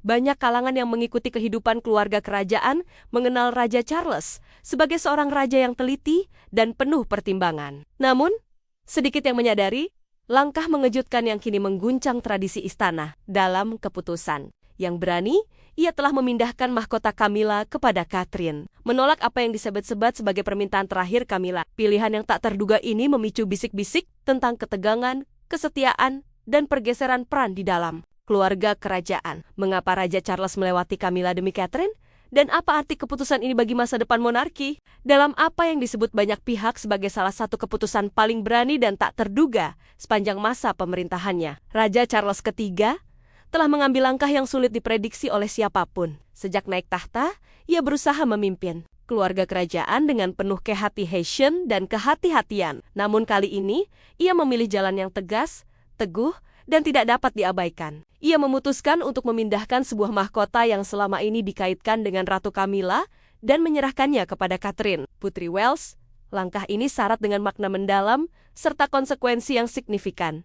Banyak kalangan yang mengikuti kehidupan keluarga kerajaan mengenal Raja Charles sebagai seorang raja yang teliti dan penuh pertimbangan. Namun, sedikit yang menyadari, langkah mengejutkan yang kini mengguncang tradisi istana dalam keputusan. Yang berani, ia telah memindahkan mahkota Camilla kepada Catherine. Menolak apa yang disebut-sebut sebagai permintaan terakhir Camilla. Pilihan yang tak terduga ini memicu bisik-bisik tentang ketegangan, kesetiaan, dan pergeseran peran di dalam keluarga kerajaan. Mengapa Raja Charles melewati Camilla demi Catherine? Dan apa arti keputusan ini bagi masa depan monarki? Dalam apa yang disebut banyak pihak sebagai salah satu keputusan paling berani dan tak terduga sepanjang masa pemerintahannya, Raja Charles III telah mengambil langkah yang sulit diprediksi oleh siapapun. Sejak naik tahta, ia berusaha memimpin keluarga kerajaan dengan penuh kehati-hatian dan kehati-hatian. Namun kali ini, ia memilih jalan yang tegas, teguh, dan tidak dapat diabaikan. Ia memutuskan untuk memindahkan sebuah mahkota yang selama ini dikaitkan dengan Ratu Camilla dan menyerahkannya kepada Catherine, Putri Wales. Langkah ini syarat dengan makna mendalam serta konsekuensi yang signifikan.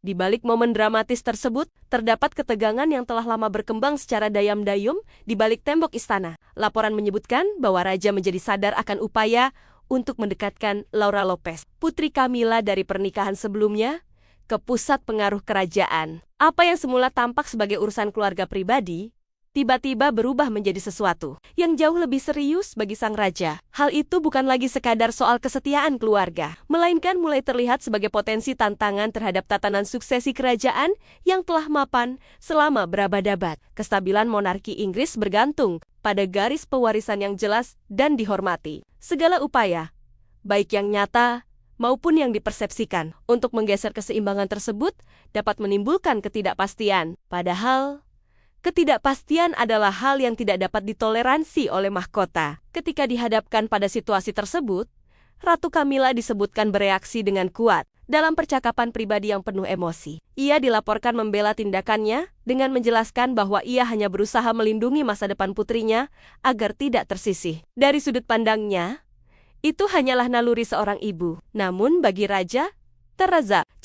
Di balik momen dramatis tersebut, terdapat ketegangan yang telah lama berkembang secara dayam-dayum di balik tembok istana. Laporan menyebutkan bahwa Raja menjadi sadar akan upaya untuk mendekatkan Laura Lopez, Putri Camilla dari pernikahan sebelumnya, ke pusat pengaruh kerajaan. Apa yang semula tampak sebagai urusan keluarga pribadi, tiba-tiba berubah menjadi sesuatu yang jauh lebih serius bagi sang raja. Hal itu bukan lagi sekadar soal kesetiaan keluarga, melainkan mulai terlihat sebagai potensi tantangan terhadap tatanan suksesi kerajaan yang telah mapan selama berabad-abad. Kestabilan monarki Inggris bergantung pada garis pewarisan yang jelas dan dihormati. Segala upaya, baik yang nyata maupun yang dipersepsikan, untuk menggeser keseimbangan tersebut dapat menimbulkan ketidakpastian. Padahal, ketidakpastian adalah hal yang tidak dapat ditoleransi oleh mahkota. Ketika dihadapkan pada situasi tersebut, Ratu Camilla disebutkan bereaksi dengan kuat dalam percakapan pribadi yang penuh emosi. Ia dilaporkan membela tindakannya dengan menjelaskan bahwa ia hanya berusaha melindungi masa depan putrinya agar tidak tersisih. Dari sudut pandangnya, itu hanyalah naluri seorang ibu. Namun bagi Raja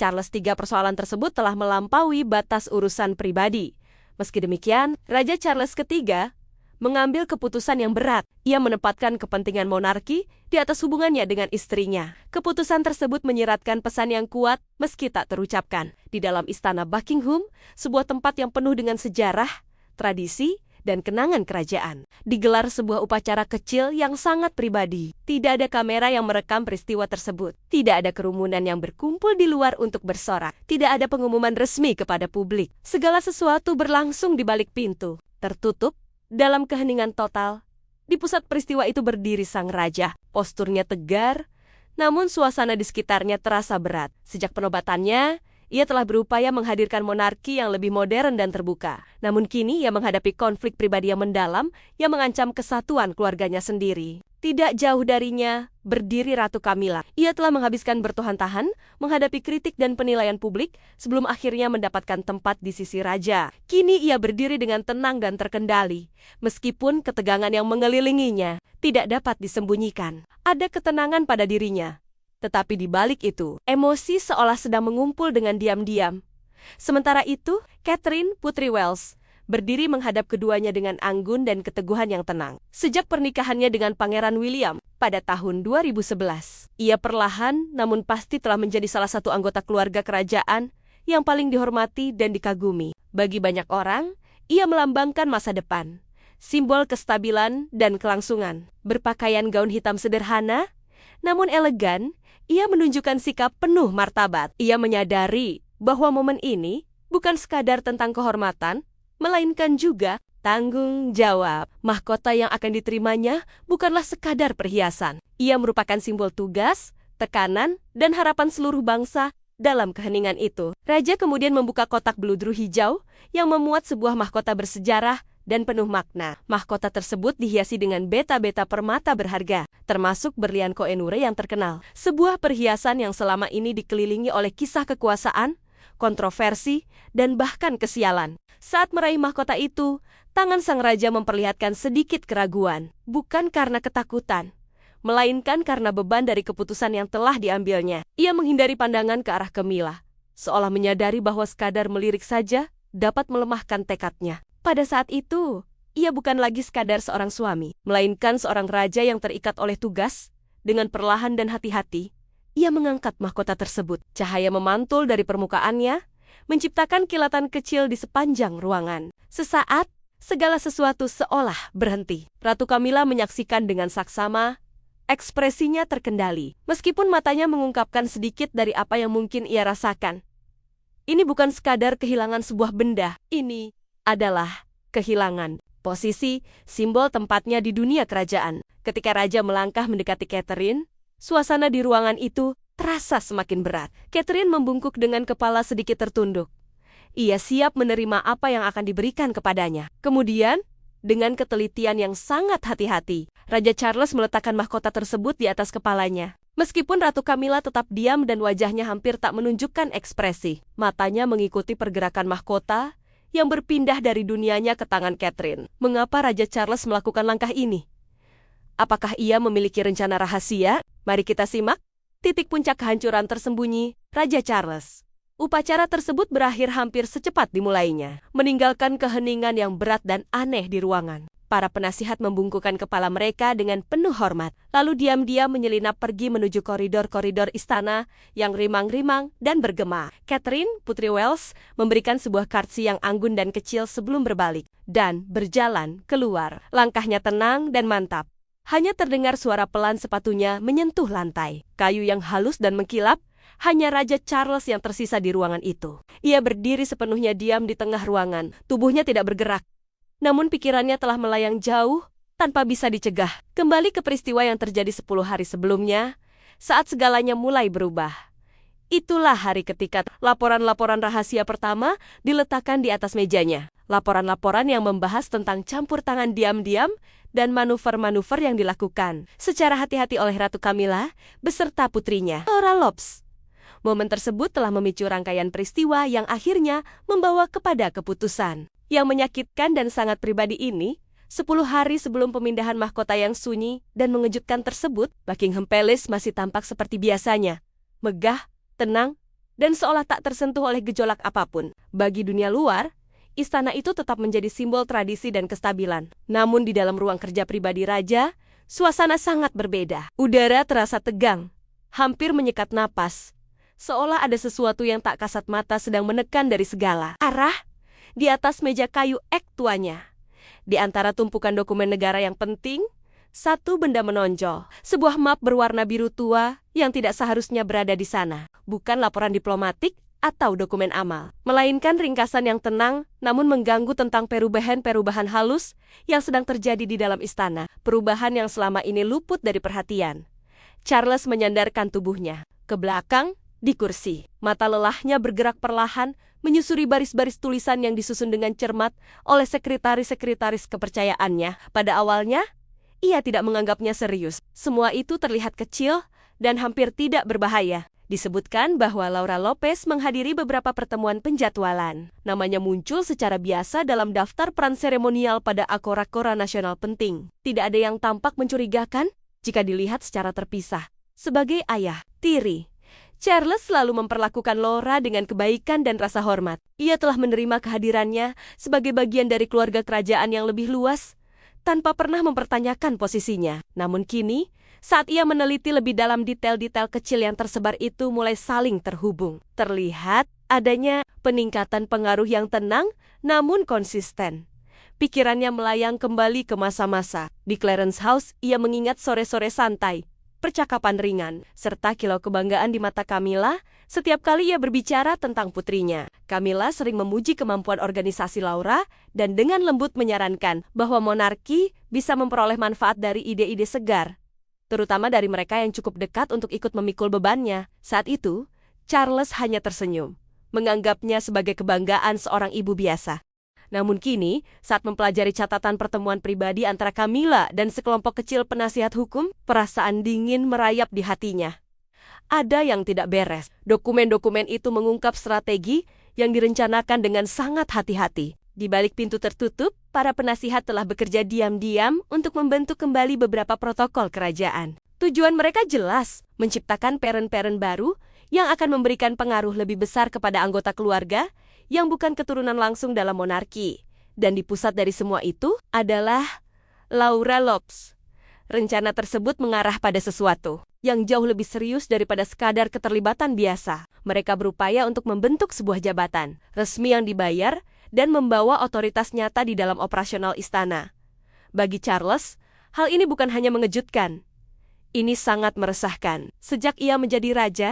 Charles III, persoalan tersebut telah melampaui batas urusan pribadi. Meski demikian, Raja Charles III mengambil keputusan yang berat. Ia menempatkan kepentingan monarki di atas hubungannya dengan istrinya. Keputusan tersebut menyiratkan pesan yang kuat meski tak terucapkan. Di dalam istana Buckingham, sebuah tempat yang penuh dengan sejarah, tradisi, dan kenangan kerajaan, digelar sebuah upacara kecil yang sangat pribadi. Tidak ada kamera yang merekam peristiwa tersebut. Tidak ada kerumunan yang berkumpul di luar untuk bersorak. Tidak ada pengumuman resmi kepada publik. Segala sesuatu berlangsung di balik pintu, tertutup, dalam keheningan total. Di pusat peristiwa itu berdiri sang raja. Posturnya tegar, namun suasana di sekitarnya terasa berat. Sejak penobatannya, ia telah berupaya menghadirkan monarki yang lebih modern dan terbuka. Namun kini ia menghadapi konflik pribadi yang mendalam yang mengancam kesatuan keluarganya sendiri. Tidak jauh darinya berdiri Ratu Camilla. Ia telah menghabiskan bertahan-tahan menghadapi kritik dan penilaian publik sebelum akhirnya mendapatkan tempat di sisi raja. Kini ia berdiri dengan tenang dan terkendali, meskipun ketegangan yang mengelilinginya tidak dapat disembunyikan. Ada ketenangan pada dirinya. Tetapi di balik itu, emosi seolah sedang mengumpul dengan diam-diam. Sementara itu, Catherine, Putri Wales, berdiri menghadap keduanya dengan anggun dan keteguhan yang tenang. Sejak pernikahannya dengan Pangeran William pada tahun 2011, ia perlahan namun pasti telah menjadi salah satu anggota keluarga kerajaan yang paling dihormati dan dikagumi. Bagi banyak orang, ia melambangkan masa depan, simbol kestabilan dan kelangsungan. Berpakaian gaun hitam sederhana, namun elegan, ia menunjukkan sikap penuh martabat. Ia menyadari bahwa momen ini bukan sekadar tentang kehormatan, melainkan juga tanggung jawab. Mahkota yang akan diterimanya bukanlah sekadar perhiasan. Ia merupakan simbol tugas, tekanan, dan harapan seluruh bangsa dalam keheningan itu. Raja kemudian membuka kotak beludru hijau yang memuat sebuah mahkota bersejarah dan penuh makna. Mahkota tersebut dihiasi dengan beta-beta permata berharga, termasuk berlian Koh-i-Noor yang terkenal. Sebuah perhiasan yang selama ini dikelilingi oleh kisah kekuasaan, kontroversi, dan bahkan kesialan. Saat meraih mahkota itu, tangan sang raja memperlihatkan sedikit keraguan. Bukan karena ketakutan, melainkan karena beban dari keputusan yang telah diambilnya. Ia menghindari pandangan ke arah Camilla, seolah menyadari bahwa sekadar melirik saja dapat melemahkan tekadnya. Pada saat itu, ia bukan lagi sekadar seorang suami, melainkan seorang raja yang terikat oleh tugas. Dengan perlahan dan hati-hati, ia mengangkat mahkota tersebut. Cahaya memantul dari permukaannya, menciptakan kilatan kecil di sepanjang ruangan. Sesaat, segala sesuatu seolah berhenti. Ratu Camilla menyaksikan dengan saksama, ekspresinya terkendali. Meskipun matanya mengungkapkan sedikit dari apa yang mungkin ia rasakan. Ini bukan sekadar kehilangan sebuah benda. Ini adalah kehilangan posisi, simbol tempatnya di dunia kerajaan. Ketika raja melangkah mendekati Catherine, suasana di ruangan itu terasa semakin berat. Catherine membungkuk dengan kepala sedikit tertunduk. Ia siap menerima apa yang akan diberikan kepadanya. Kemudian, dengan ketelitian yang sangat hati-hati, Raja Charles meletakkan mahkota tersebut di atas kepalanya. Meskipun Ratu Camilla tetap diam dan wajahnya hampir tak menunjukkan ekspresi, matanya mengikuti pergerakan mahkota yang berpindah dari dunianya ke tangan Catherine. Mengapa Raja Charles melakukan langkah ini? Apakah ia memiliki rencana rahasia? Mari kita simak. Titik puncak kehancuran tersembunyi, Raja Charles. Upacara tersebut berakhir hampir secepat dimulainya, meninggalkan keheningan yang berat dan aneh di ruangan. Para penasihat membungkukkan kepala mereka dengan penuh hormat, lalu diam-diam menyelinap pergi menuju koridor-koridor istana yang rimang-rimang dan bergema. Catherine, Putri Wales, memberikan sebuah karsi yang anggun dan kecil sebelum berbalik, dan berjalan keluar. Langkahnya tenang dan mantap. Hanya terdengar suara pelan sepatunya menyentuh lantai. Kayu yang halus dan mengkilap, hanya Raja Charles yang tersisa di ruangan itu. Ia berdiri sepenuhnya diam di tengah ruangan, tubuhnya tidak bergerak. Namun pikirannya telah melayang jauh, tanpa bisa dicegah. Kembali ke peristiwa yang terjadi 10 hari sebelumnya, saat segalanya mulai berubah. Itulah hari ketika laporan-laporan rahasia pertama diletakkan di atas mejanya. Laporan-laporan yang membahas tentang campur tangan diam-diam dan manuver-manuver yang dilakukan secara hati-hati oleh Ratu Camilla beserta putrinya, Laura Lopes. Momen tersebut telah memicu rangkaian peristiwa yang akhirnya membawa kepada keputusan. Yang menyakitkan dan sangat pribadi ini, 10 hari sebelum pemindahan mahkota yang sunyi dan mengejutkan tersebut, Buckingham Palace masih tampak seperti biasanya. Megah, tenang, dan seolah tak tersentuh oleh gejolak apapun. Bagi dunia luar, istana itu tetap menjadi simbol tradisi dan kestabilan. Namun di dalam ruang kerja pribadi raja, suasana sangat berbeda. Udara terasa tegang, hampir menyekat napas. Seolah ada sesuatu yang tak kasat mata sedang menekan dari segala arah. Di atas meja kayu ek tuanya, di antara tumpukan dokumen negara yang penting, satu benda menonjol. Sebuah map berwarna biru tua yang tidak seharusnya berada di sana. Bukan laporan diplomatik atau dokumen amal, melainkan ringkasan yang tenang namun mengganggu tentang perubahan-perubahan halus yang sedang terjadi di dalam istana. Perubahan yang selama ini luput dari perhatian. Charles menyandarkan tubuhnya ke belakang di kursi. Mata lelahnya bergerak perlahan, menyusuri baris-baris tulisan yang disusun dengan cermat oleh sekretaris-sekretaris kepercayaannya. Pada awalnya, ia tidak menganggapnya serius. Semua itu terlihat kecil dan hampir tidak berbahaya. Disebutkan bahwa Laura Lopes menghadiri beberapa pertemuan penjadwalan. Namanya muncul secara biasa dalam daftar peran seremonial pada akora-akora nasional penting. Tidak ada yang tampak mencurigakan jika dilihat secara terpisah. Sebagai ayah tiri, Charles selalu memperlakukan Laura dengan kebaikan dan rasa hormat. Ia telah menerima kehadirannya sebagai bagian dari keluarga kerajaan yang lebih luas, tanpa pernah mempertanyakan posisinya. Namun kini, saat ia meneliti lebih dalam detail-detail kecil yang tersebar itu mulai saling terhubung. Terlihat adanya peningkatan pengaruh yang tenang, namun konsisten. Pikirannya melayang kembali ke masa-masa. Di Clarence House, ia mengingat sore-sore santai, percakapan ringan, serta kilau kebanggaan di mata Camilla setiap kali ia berbicara tentang putrinya. Camilla sering memuji kemampuan organisasi Laura dan dengan lembut menyarankan bahwa monarki bisa memperoleh manfaat dari ide-ide segar, terutama dari mereka yang cukup dekat untuk ikut memikul bebannya. Saat itu, Charles hanya tersenyum, menganggapnya sebagai kebanggaan seorang ibu biasa. Namun kini, saat mempelajari catatan pertemuan pribadi antara Camilla dan sekelompok kecil penasihat hukum, perasaan dingin merayap di hatinya. Ada yang tidak beres. Dokumen-dokumen itu mengungkap strategi yang direncanakan dengan sangat hati-hati. Di balik pintu tertutup, para penasihat telah bekerja diam-diam untuk membentuk kembali beberapa protokol kerajaan. Tujuan mereka jelas, menciptakan parent-parent baru yang akan memberikan pengaruh lebih besar kepada anggota keluarga yang bukan keturunan langsung dalam monarki. Dan di pusat dari semua itu adalah Laura Lopes. Rencana tersebut mengarah pada sesuatu yang jauh lebih serius daripada sekadar keterlibatan biasa. Mereka berupaya untuk membentuk sebuah jabatan resmi yang dibayar dan membawa otoritas nyata di dalam operasional istana. Bagi Charles, hal ini bukan hanya mengejutkan. Ini sangat meresahkan. Sejak ia menjadi raja,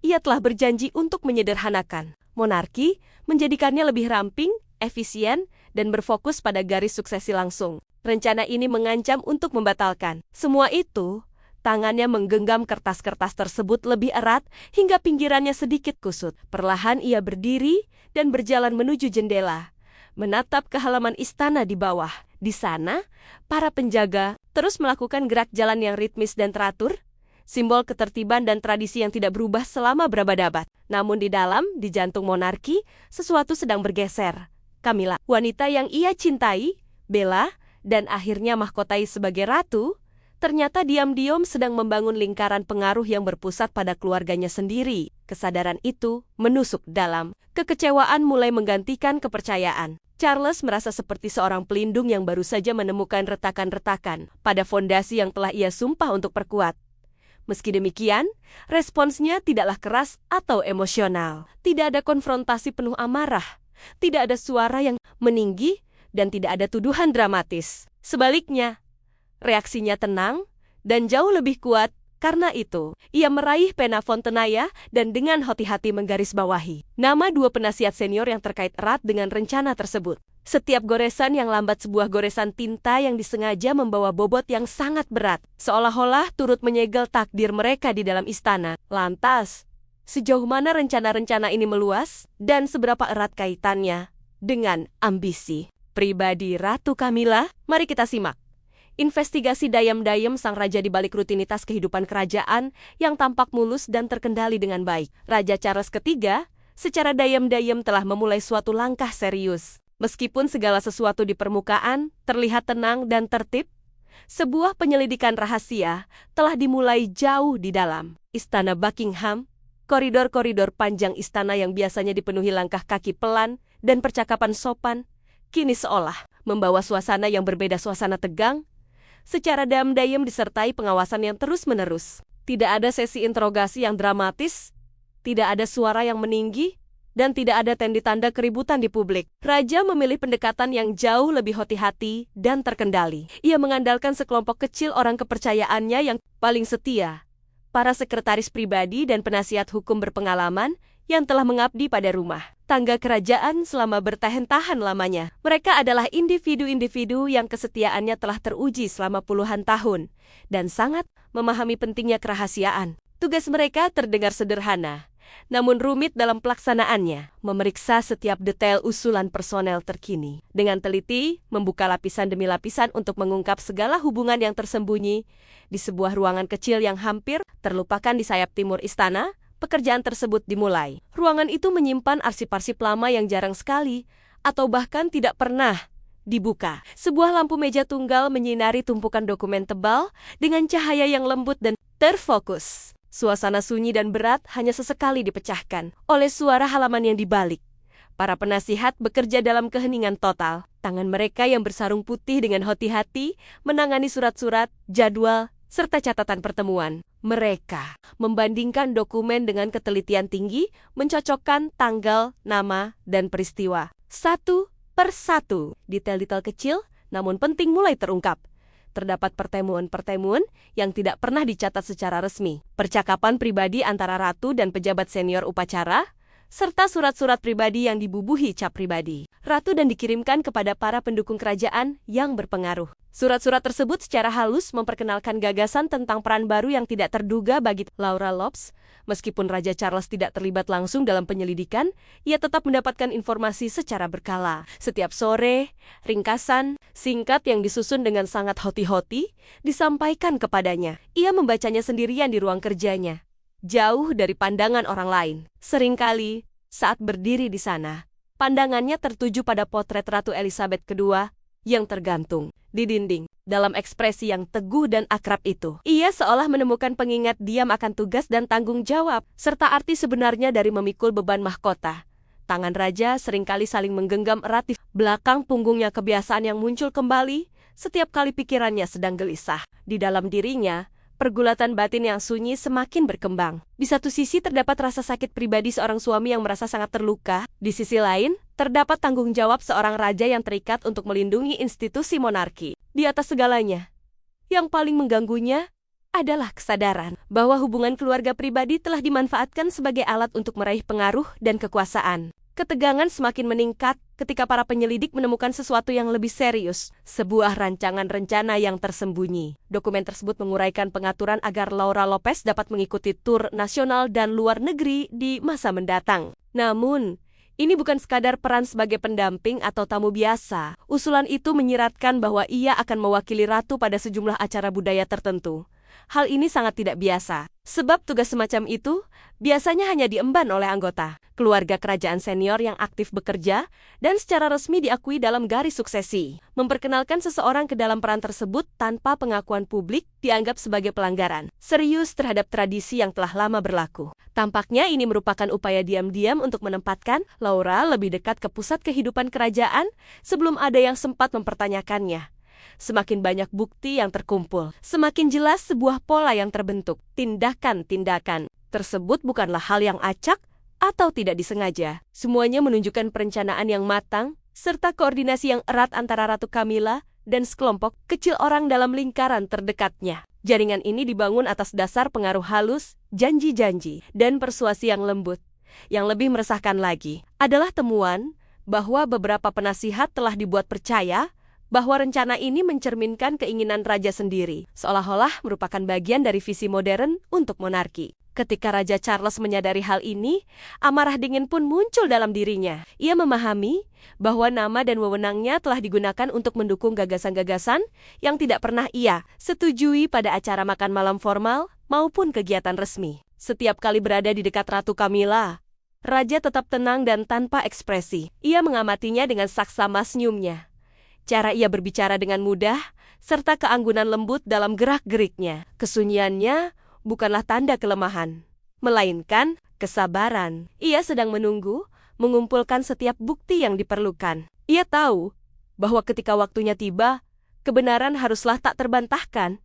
ia telah berjanji untuk menyederhanakan monarki, menjadikannya lebih ramping, efisien, dan berfokus pada garis suksesi langsung. Rencana ini mengancam untuk membatalkan semua itu. Tangannya menggenggam kertas-kertas tersebut lebih erat hingga pinggirannya sedikit kusut. Perlahan ia berdiri dan berjalan menuju jendela, menatap ke halaman istana di bawah. Di sana, para penjaga terus melakukan gerak jalan yang ritmis dan teratur, simbol ketertiban dan tradisi yang tidak berubah selama berabad-abad. Namun di dalam, di jantung monarki, sesuatu sedang bergeser. Camilla, wanita yang ia cintai, bela, dan akhirnya mahkotai sebagai ratu, ternyata diam-diam sedang membangun lingkaran pengaruh yang berpusat pada keluarganya sendiri. Kesadaran itu menusuk dalam. Kekecewaan mulai menggantikan kepercayaan. Charles merasa seperti seorang pelindung yang baru saja menemukan retakan-retakan pada fondasi yang telah ia sumpah untuk perkuat. Meski demikian, responsnya tidaklah keras atau emosional. Tidak ada konfrontasi penuh amarah. Tidak ada suara yang meninggi, dan tidak ada tuduhan dramatis. Sebaliknya, reaksinya tenang dan jauh lebih kuat. Karena itu, ia meraih pena Fontenaya dan dengan hati-hati menggarisbawahi nama dua penasihat senior yang terkait erat dengan rencana tersebut. Setiap goresan yang lambat sebuah goresan tinta yang disengaja membawa bobot yang sangat berat, seolah-olah turut menyegel takdir mereka di dalam istana. Lantas, sejauh mana rencana-rencana ini meluas dan seberapa erat kaitannya dengan ambisi pribadi Ratu Camilla? Mari kita simak investigasi dayam-dayam sang raja di balik rutinitas kehidupan kerajaan yang tampak mulus dan terkendali dengan baik. Raja Charles III secara dayam-dayam telah memulai suatu langkah serius. Meskipun segala sesuatu di permukaan terlihat tenang dan tertib, sebuah penyelidikan rahasia telah dimulai jauh di dalam Istana Buckingham. Koridor-koridor panjang istana yang biasanya dipenuhi langkah kaki pelan dan percakapan sopan, kini seolah membawa suasana yang berbeda, suasana tegang, secara diam-diam disertai pengawasan yang terus-menerus. Tidak ada sesi interogasi yang dramatis, tidak ada suara yang meninggi, dan tidak ada tanda-tanda keributan di publik. Raja memilih pendekatan yang jauh lebih hati-hati dan terkendali. Ia mengandalkan sekelompok kecil orang kepercayaannya yang paling setia, para sekretaris pribadi dan penasihat hukum berpengalaman yang telah mengabdi pada rumah tangga kerajaan selama bertahan-tahan lamanya. Mereka adalah individu-individu yang kesetiaannya telah teruji selama puluhan tahun dan sangat memahami pentingnya kerahasiaan. Tugas mereka terdengar sederhana, namun rumit dalam pelaksanaannya, memeriksa setiap detail usulan personel terkini. Dengan teliti, membuka lapisan demi lapisan untuk mengungkap segala hubungan yang tersembunyi di sebuah ruangan kecil yang hampir terlupakan di sayap timur istana. Pekerjaan tersebut dimulai. Ruangan itu menyimpan arsip-arsip lama yang jarang sekali atau bahkan tidak pernah dibuka. Sebuah lampu meja tunggal menyinari tumpukan dokumen tebal dengan cahaya yang lembut dan terfokus. Suasana sunyi dan berat hanya sesekali dipecahkan oleh suara halaman yang dibalik. Para penasihat bekerja dalam keheningan total. Tangan mereka yang bersarung putih dengan hati-hati menangani surat-surat, jadwal, serta catatan pertemuan. Mereka membandingkan dokumen dengan ketelitian tinggi, mencocokkan tanggal, nama, dan peristiwa. Satu per satu, detail-detail kecil namun penting mulai terungkap. Terdapat pertemuan-pertemuan yang tidak pernah dicatat secara resmi, percakapan pribadi antara ratu dan pejabat senior upacara, serta surat-surat pribadi yang dibubuhi cap pribadi ratu dan dikirimkan kepada para pendukung kerajaan yang berpengaruh. Surat-surat tersebut secara halus memperkenalkan gagasan tentang peran baru yang tidak terduga bagi Laura Lopes. Meskipun Raja Charles tidak terlibat langsung dalam penyelidikan, ia tetap mendapatkan informasi secara berkala. Setiap sore, ringkasan, singkat yang disusun dengan sangat hoti-hoti, disampaikan kepadanya. Ia membacanya sendirian di ruang kerjanya, jauh dari pandangan orang lain. Seringkali, saat berdiri di sana, pandangannya tertuju pada potret Ratu Elizabeth II yang tergantung di dinding. Dalam ekspresi yang teguh dan akrab itu, ia seolah menemukan pengingat diam akan tugas dan tanggung jawab, serta arti sebenarnya dari memikul beban mahkota Tangan raja seringkali saling menggenggam erat di belakang punggungnya, kebiasaan yang muncul kembali setiap kali pikirannya sedang gelisah. Di dalam dirinya, pergulatan batin yang sunyi semakin berkembang. Di satu sisi terdapat rasa sakit pribadi seorang suami yang merasa sangat terluka. Di sisi lain, terdapat tanggung jawab seorang raja yang terikat untuk melindungi institusi monarki. Di atas segalanya, yang paling mengganggunya adalah kesadaran bahwa hubungan keluarga pribadi telah dimanfaatkan sebagai alat untuk meraih pengaruh dan kekuasaan. Ketegangan semakin meningkat ketika para penyelidik menemukan sesuatu yang lebih serius, sebuah rancangan rencana yang tersembunyi. Dokumen tersebut menguraikan pengaturan agar Laura Lopez dapat mengikuti tur nasional dan luar negeri di masa mendatang. Namun, ini bukan sekadar peran sebagai pendamping atau tamu biasa. Usulan itu menyiratkan bahwa ia akan mewakili ratu pada sejumlah acara budaya tertentu. Hal ini sangat tidak biasa, sebab tugas semacam itu biasanya hanya diemban oleh anggota keluarga kerajaan senior yang aktif bekerja dan secara resmi diakui dalam garis suksesi. Memperkenalkan seseorang ke dalam peran tersebut tanpa pengakuan publik dianggap sebagai pelanggaran serius terhadap tradisi yang telah lama berlaku. Tampaknya ini merupakan upaya diam-diam untuk menempatkan Laura lebih dekat ke pusat kehidupan kerajaan sebelum ada yang sempat mempertanyakannya. Semakin banyak bukti yang terkumpul, semakin jelas sebuah pola yang terbentuk. Tindakan-tindakan tersebut bukanlah hal yang acak atau tidak disengaja. Semuanya menunjukkan perencanaan yang matang, serta koordinasi yang erat antara Ratu Camilla dan sekelompok kecil orang dalam lingkaran terdekatnya. Jaringan ini dibangun atas dasar pengaruh halus, janji-janji, dan persuasi yang lembut. Yang lebih meresahkan lagi adalah temuan bahwa beberapa penasihat telah dibuat percaya bahwa rencana ini mencerminkan keinginan raja sendiri, seolah-olah merupakan bagian dari visi modern untuk monarki. Ketika Raja Charles menyadari hal ini, amarah dingin pun muncul dalam dirinya. Ia memahami bahwa nama dan wewenangnya telah digunakan untuk mendukung gagasan-gagasan yang tidak pernah ia setujui pada acara makan malam formal maupun kegiatan resmi. Setiap kali berada di dekat Ratu Camilla, raja tetap tenang dan tanpa ekspresi. Ia mengamatinya dengan saksama senyumnya. Cara ia berbicara dengan mudah, serta keanggunan lembut dalam gerak-geriknya. Kesunyiannya bukanlah tanda kelemahan, melainkan kesabaran. Ia sedang menunggu, mengumpulkan setiap bukti yang diperlukan. Ia tahu bahwa ketika waktunya tiba, kebenaran haruslah tak terbantahkan.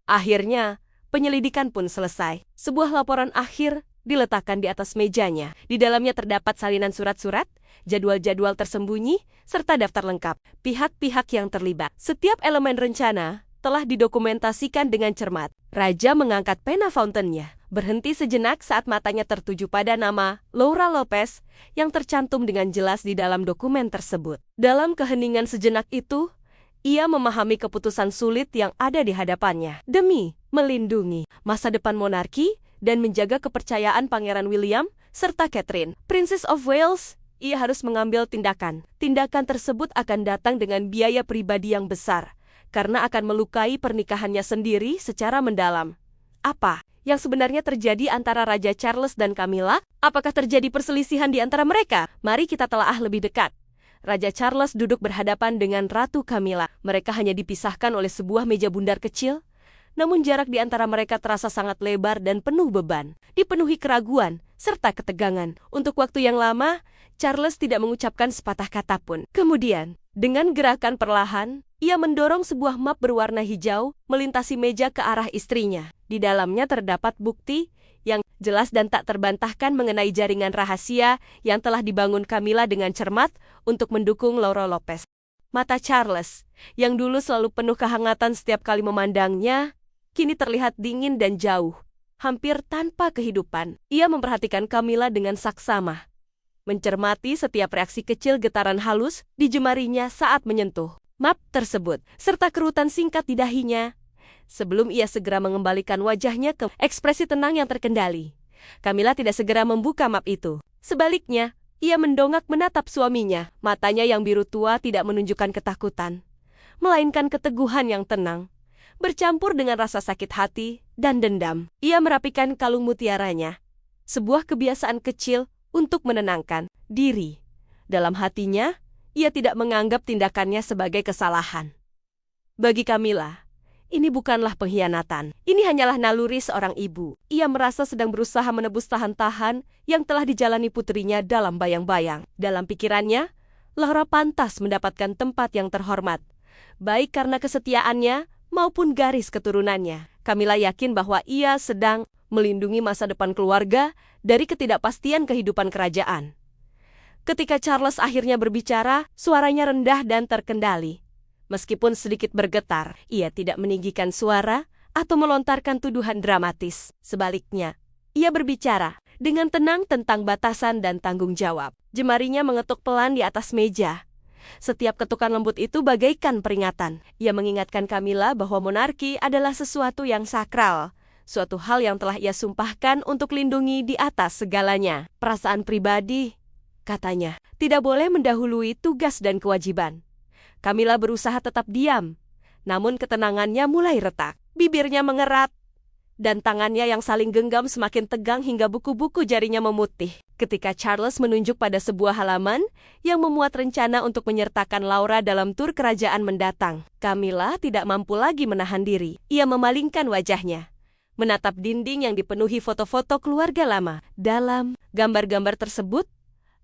Akhirnya, penyelidikan pun selesai. Sebuah laporan akhir diletakkan di atas mejanya. Di dalamnya terdapat salinan surat-surat, jadwal-jadwal tersembunyi, serta daftar lengkap pihak-pihak yang terlibat. Setiap elemen rencana telah didokumentasikan dengan cermat. Raja mengangkat pena fountainnya, berhenti sejenak saat matanya tertuju pada nama Laura Lopez yang tercantum dengan jelas di dalam dokumen tersebut. Dalam keheningan sejenak itu, ia memahami keputusan sulit yang ada di hadapannya. Demi melindungi masa depan monarki dan menjaga kepercayaan Pangeran William serta Catherine, Princess of Wales, ia harus mengambil tindakan. Tindakan tersebut akan datang dengan biaya pribadi yang besar, karena akan melukai pernikahannya sendiri secara mendalam. Apa yang sebenarnya terjadi antara Raja Charles dan Camilla? Apakah terjadi perselisihan di antara mereka? Mari kita telaah lebih dekat. Raja Charles duduk berhadapan dengan Ratu Camilla. Mereka hanya dipisahkan oleh sebuah meja bundar kecil, namun jarak di antara mereka terasa sangat lebar dan penuh beban, dipenuhi keraguan serta ketegangan. Untuk waktu yang lama, Charles tidak mengucapkan sepatah kata pun. Kemudian, dengan gerakan perlahan, ia mendorong sebuah map berwarna hijau melintasi meja ke arah istrinya. Di dalamnya terdapat bukti yang jelas dan tak terbantahkan mengenai jaringan rahasia yang telah dibangun Camilla dengan cermat untuk mendukung Laura Lopez. Mata Charles, yang dulu selalu penuh kehangatan setiap kali memandangnya, kini terlihat dingin dan jauh, hampir tanpa kehidupan. Ia memperhatikan Camilla dengan saksama, mencermati setiap reaksi kecil getaran halus di jemarinya saat menyentuh map tersebut, serta kerutan singkat di dahinya. Sebelum ia segera mengembalikan wajahnya ke ekspresi tenang yang terkendali, Camilla tidak segera membuka map itu. Sebaliknya, ia mendongak menatap suaminya. Matanya yang biru tua tidak menunjukkan ketakutan, melainkan keteguhan yang tenang, bercampur dengan rasa sakit hati dan dendam. Ia merapikan kalung mutiaranya, sebuah kebiasaan kecil untuk menenangkan diri. Dalam hatinya, ia tidak menganggap tindakannya sebagai kesalahan. Bagi Camilla, Ini bukanlah pengkhianatan. Ini hanyalah naluri seorang ibu. Ia merasa sedang berusaha menebus tahan-tahan yang telah dijalani putrinya dalam bayang-bayang. Dalam pikirannya, Laura pantas mendapatkan tempat yang terhormat, baik karena kesetiaannya maupun garis keturunannya. Camilla yakin bahwa ia sedang melindungi masa depan keluarga dari ketidakpastian kehidupan kerajaan. Ketika Charles akhirnya berbicara, suaranya rendah dan terkendali. Meskipun sedikit bergetar, ia tidak meninggikan suara atau melontarkan tuduhan dramatis. Sebaliknya, ia berbicara dengan tenang tentang batasan dan tanggung jawab. Jemarinya mengetuk pelan di atas meja. Setiap ketukan lembut itu bagaikan peringatan. Ia mengingatkan Camilla bahwa monarki adalah sesuatu yang sakral, suatu hal yang telah ia sumpahkan untuk lindungi di atas segalanya. Perasaan pribadi, katanya, tidak boleh mendahului tugas dan kewajiban. Camilla berusaha tetap diam, namun ketenangannya mulai retak. Bibirnya mengerat, dan tangannya yang saling genggam semakin tegang hingga buku-buku jarinya memutih. Ketika Charles menunjuk pada sebuah halaman yang memuat rencana untuk menyertakan Laura dalam tur kerajaan mendatang, Camilla tidak mampu lagi menahan diri. Ia memalingkan wajahnya, menatap dinding yang dipenuhi foto-foto keluarga lama. Dalam gambar-gambar tersebut,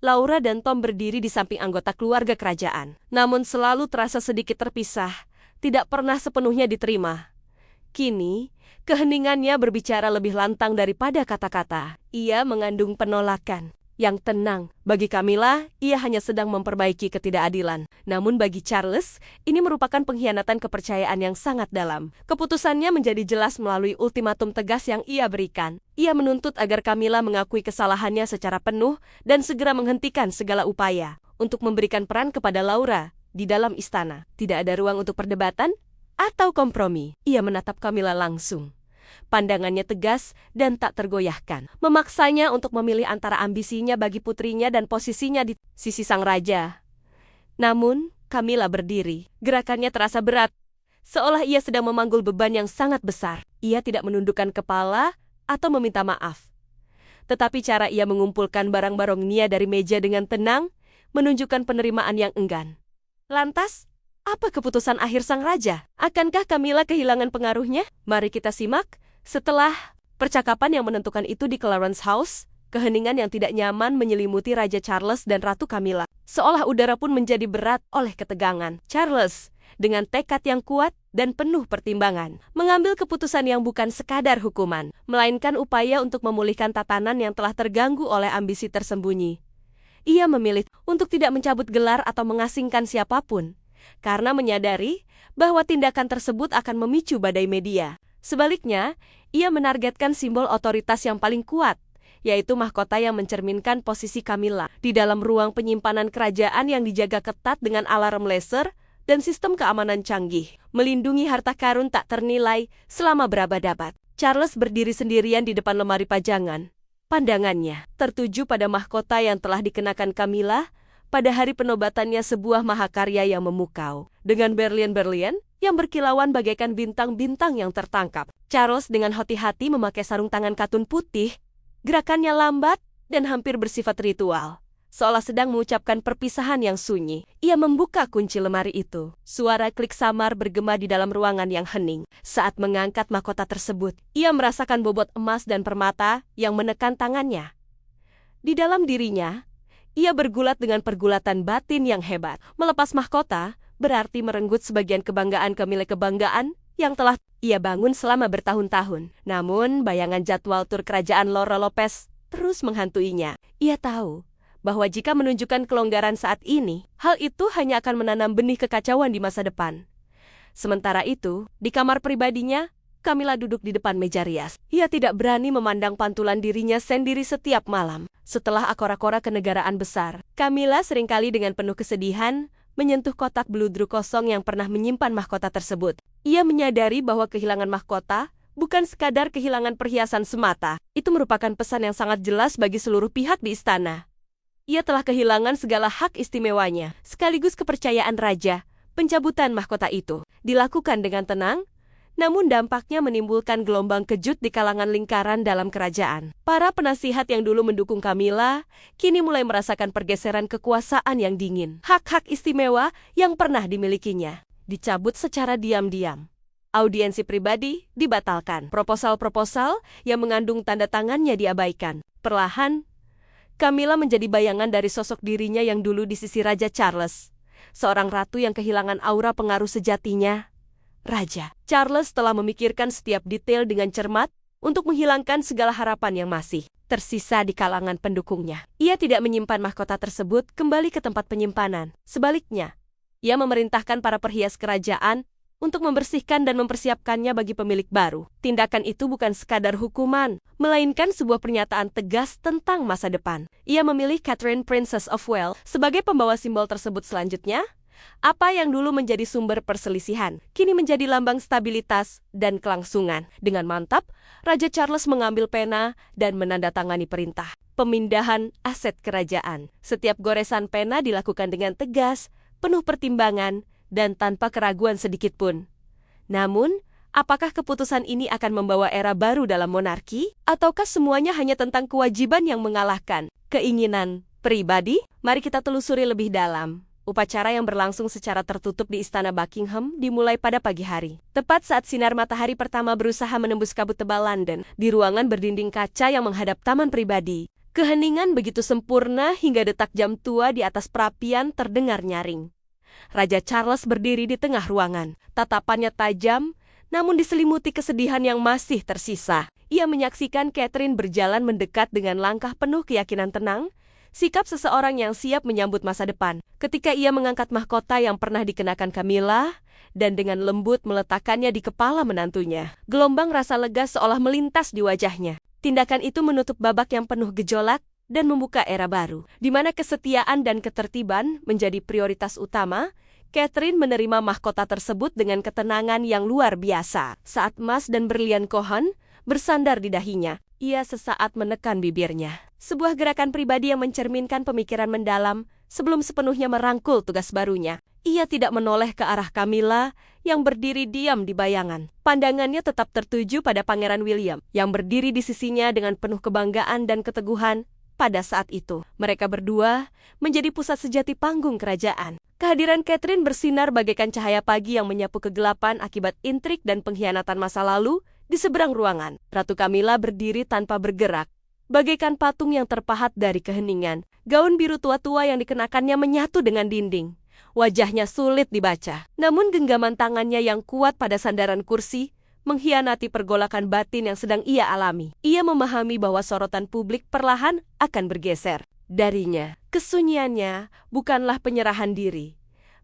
Laura dan Tom berdiri di samping anggota keluarga kerajaan. Namun selalu terasa sedikit terpisah, tidak pernah sepenuhnya diterima. Kini, keheningannya berbicara lebih lantang daripada kata-kata. Ia mengandung penolakan yang tenang. Bagi Camilla, ia hanya sedang memperbaiki ketidakadilan. Namun bagi Charles, ini merupakan pengkhianatan kepercayaan yang sangat dalam. Keputusannya menjadi jelas melalui ultimatum tegas yang ia berikan. Ia menuntut agar Camilla mengakui kesalahannya secara penuh dan segera menghentikan segala upaya untuk memberikan peran kepada Laura di dalam istana. Tidak ada ruang untuk perdebatan atau kompromi. Ia menatap Camilla langsung. Pandangannya tegas dan tak tergoyahkan, memaksanya untuk memilih antara ambisinya bagi putrinya dan posisinya di sisi sang raja. Namun, Camilla berdiri. Gerakannya terasa berat, seolah ia sedang memanggul beban yang sangat besar. Ia tidak menundukkan kepala atau meminta maaf. Tetapi cara ia mengumpulkan barang-barang Nia dari meja dengan tenang, menunjukkan penerimaan yang enggan. Lantas, apa keputusan akhir sang raja? Akankah Camilla kehilangan pengaruhnya? Mari kita simak. Setelah percakapan yang menentukan itu di Clarence House, keheningan yang tidak nyaman menyelimuti Raja Charles dan Ratu Camilla. Seolah udara pun menjadi berat oleh ketegangan. Charles, dengan tekad yang kuat dan penuh pertimbangan, mengambil keputusan yang bukan sekadar hukuman, melainkan upaya untuk memulihkan tatanan yang telah terganggu oleh ambisi tersembunyi. Ia memilih untuk tidak mencabut gelar atau mengasingkan siapapun, karena menyadari bahwa tindakan tersebut akan memicu badai media. Sebaliknya, ia menargetkan simbol otoritas yang paling kuat, yaitu mahkota yang mencerminkan posisi Camilla di dalam ruang penyimpanan kerajaan yang dijaga ketat dengan alarm laser dan sistem keamanan canggih, melindungi harta karun tak ternilai selama berabad-abad. Charles berdiri sendirian di depan lemari pajangan. Pandangannya tertuju pada mahkota yang telah dikenakan Camilla pada hari penobatannya, sebuah mahakarya yang memukau, dengan berlian-berlian yang berkilauan bagaikan bintang-bintang yang tertangkap. Charles dengan hati-hati memakai sarung tangan katun putih, gerakannya lambat dan hampir bersifat ritual, seolah sedang mengucapkan perpisahan yang sunyi. Ia membuka kunci lemari itu. Suara klik samar bergema di dalam ruangan yang hening. Saat mengangkat mahkota tersebut, ia merasakan bobot emas dan permata yang menekan tangannya. Di dalam dirinya, ia bergulat dengan pergulatan batin yang hebat. Melepas mahkota berarti merenggut sebagian kebanggaan kebanggaan yang telah ia bangun selama bertahun-tahun. Namun, bayangan jadwal tur kerajaan Laura Lopez terus menghantuinya. Ia tahu bahwa jika menunjukkan kelonggaran saat ini, hal itu hanya akan menanam benih kekacauan di masa depan. Sementara itu, di kamar pribadinya, Camilla duduk di depan meja rias. Ia tidak berani memandang pantulan dirinya sendiri setiap malam. Setelah akora-akora kenegaraan besar, Camilla seringkali dengan penuh kesedihan menyentuh kotak beludru kosong yang pernah menyimpan mahkota tersebut. Ia menyadari bahwa kehilangan mahkota bukan sekadar kehilangan perhiasan semata. Itu merupakan pesan yang sangat jelas bagi seluruh pihak di istana. Ia telah kehilangan segala hak istimewanya, sekaligus kepercayaan raja. Pencabutan mahkota itu dilakukan dengan tenang, namun dampaknya menimbulkan gelombang kejut di kalangan lingkaran dalam kerajaan. Para penasihat yang dulu mendukung Camilla, kini mulai merasakan pergeseran kekuasaan yang dingin. Hak-hak istimewa yang pernah dimilikinya dicabut secara diam-diam. Audiensi pribadi dibatalkan. Proposal-proposal yang mengandung tanda tangannya diabaikan. Perlahan, Camilla menjadi bayangan dari sosok dirinya yang dulu di sisi Raja Charles. Seorang ratu yang kehilangan aura pengaruh sejatinya. Raja Charles telah memikirkan setiap detail dengan cermat untuk menghilangkan segala harapan yang masih tersisa di kalangan pendukungnya. Ia tidak menyimpan mahkota tersebut kembali ke tempat penyimpanan. Sebaliknya, ia memerintahkan para perhias kerajaan untuk membersihkan dan mempersiapkannya bagi pemilik baru. Tindakan itu bukan sekadar hukuman, melainkan sebuah pernyataan tegas tentang masa depan. Ia memilih Catherine Princess of Wales sebagai pembawa simbol tersebut selanjutnya. Apa yang dulu menjadi sumber perselisihan, kini menjadi lambang stabilitas dan kelangsungan. Dengan mantap, Raja Charles mengambil pena dan menandatangani perintah pemindahan aset kerajaan. Setiap goresan pena dilakukan dengan tegas, penuh pertimbangan, dan tanpa keraguan sedikitpun. Namun, apakah keputusan ini akan membawa era baru dalam monarki? Ataukah semuanya hanya tentang kewajiban yang mengalahkan keinginan pribadi? Mari kita telusuri lebih dalam. Upacara yang berlangsung secara tertutup di Istana Buckingham dimulai pada pagi hari. Tepat saat sinar matahari pertama berusaha menembus kabut tebal London, di ruangan berdinding kaca yang menghadap taman pribadi. Keheningan begitu sempurna hingga detak jam tua di atas perapian terdengar nyaring. Raja Charles berdiri di tengah ruangan. Tatapannya tajam, namun diselimuti kesedihan yang masih tersisa. Ia menyaksikan Catherine berjalan mendekat dengan langkah penuh keyakinan tenang, sikap seseorang yang siap menyambut masa depan. Ketika ia mengangkat mahkota yang pernah dikenakan Camilla, dan dengan lembut meletakkannya di kepala menantunya, gelombang rasa lega seolah melintas di wajahnya. Tindakan itu menutup babak yang penuh gejolak, dan membuka era baru, di mana kesetiaan dan ketertiban menjadi prioritas utama. Catherine menerima mahkota tersebut dengan ketenangan yang luar biasa. Saat emas dan berlian Cohen bersandar di dahinya, ia sesaat menekan bibirnya. Sebuah gerakan pribadi yang mencerminkan pemikiran mendalam sebelum sepenuhnya merangkul tugas barunya. Ia tidak menoleh ke arah Camilla yang berdiri diam di bayangan. Pandangannya tetap tertuju pada Pangeran William yang berdiri di sisinya dengan penuh kebanggaan dan keteguhan. Pada saat itu, mereka berdua menjadi pusat sejati panggung kerajaan. Kehadiran Catherine bersinar bagaikan cahaya pagi yang menyapu kegelapan akibat intrik dan pengkhianatan masa lalu di seberang ruangan. Ratu Camilla berdiri tanpa bergerak, bagaikan patung yang terpahat dari keheningan. Gaun biru tua-tua yang dikenakannya menyatu dengan dinding. Wajahnya sulit dibaca, namun genggaman tangannya yang kuat pada sandaran kursi mengkhianati pergolakan batin yang sedang ia alami. Ia memahami bahwa sorotan publik perlahan akan bergeser darinya. Kesunyiannya bukanlah penyerahan diri,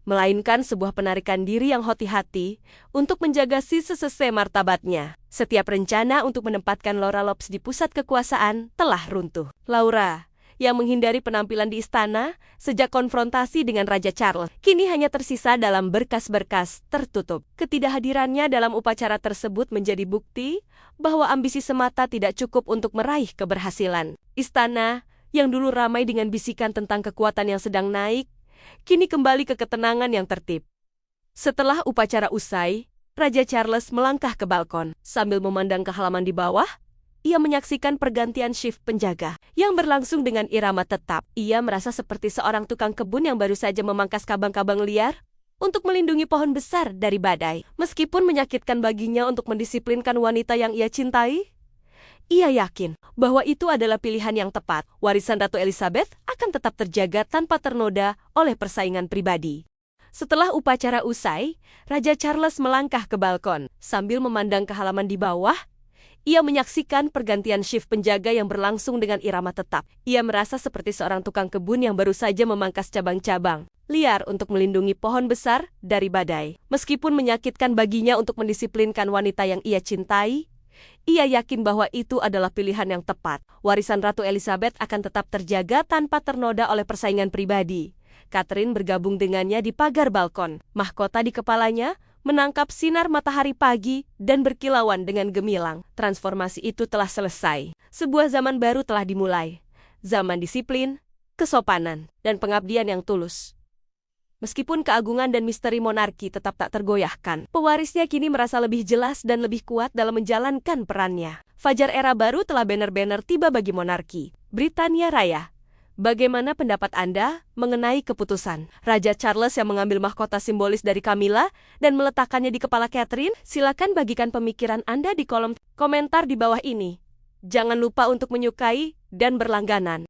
melainkan sebuah penarikan diri yang hati-hati untuk menjaga sisa-sisa martabatnya. Setiap rencana untuk menempatkan Laura Lopes di pusat kekuasaan telah runtuh. Laura, yang menghindari penampilan di istana sejak konfrontasi dengan Raja Charles, kini hanya tersisa dalam berkas-berkas tertutup. Ketidakhadirannya dalam upacara tersebut menjadi bukti bahwa ambisi semata tidak cukup untuk meraih keberhasilan. Istana, yang dulu ramai dengan bisikan tentang kekuatan yang sedang naik, kini kembali ke ketenangan yang tertib. Setelah upacara usai, Raja Charles melangkah ke balkon. Sambil memandang ke halaman di bawah, ia menyaksikan pergantian shift penjaga yang berlangsung dengan irama tetap. Ia merasa seperti seorang tukang kebun yang baru saja memangkas kabang-kabang liar untuk melindungi pohon besar dari badai. Meskipun menyakitkan baginya untuk mendisiplinkan wanita yang ia cintai, ia yakin bahwa itu adalah pilihan yang tepat. Warisan Ratu Elizabeth akan tetap terjaga tanpa ternoda oleh persaingan pribadi. Setelah upacara usai, Raja Charles melangkah ke balkon. Sambil memandang ke halaman di bawah, ia menyaksikan pergantian shift penjaga yang berlangsung dengan irama tetap. Ia merasa seperti seorang tukang kebun yang baru saja memangkas cabang-cabang liar untuk melindungi pohon besar dari badai. Meskipun menyakitkan baginya untuk mendisiplinkan wanita yang ia cintai, ia yakin bahwa itu adalah pilihan yang tepat. Warisan Ratu Elizabeth akan tetap terjaga tanpa ternoda oleh persaingan pribadi. Catherine bergabung dengannya di pagar balkon. Mahkota di kepalanya menangkap sinar matahari pagi dan berkilauan dengan gemilang. Transformasi itu telah selesai. Sebuah zaman baru telah dimulai. Zaman disiplin, kesopanan, dan pengabdian yang tulus. Meskipun keagungan dan misteri monarki tetap tak tergoyahkan, pewarisnya kini merasa lebih jelas dan lebih kuat dalam menjalankan perannya. Fajar era baru telah benar-benar tiba bagi monarki. Britania Raya Bagaimana pendapat Anda mengenai keputusan Raja Charles yang mengambil mahkota simbolis dari Camilla dan meletakkannya di kepala Catherine? Silakan bagikan pemikiran Anda di kolom komentar di bawah ini. Jangan lupa untuk menyukai dan berlangganan.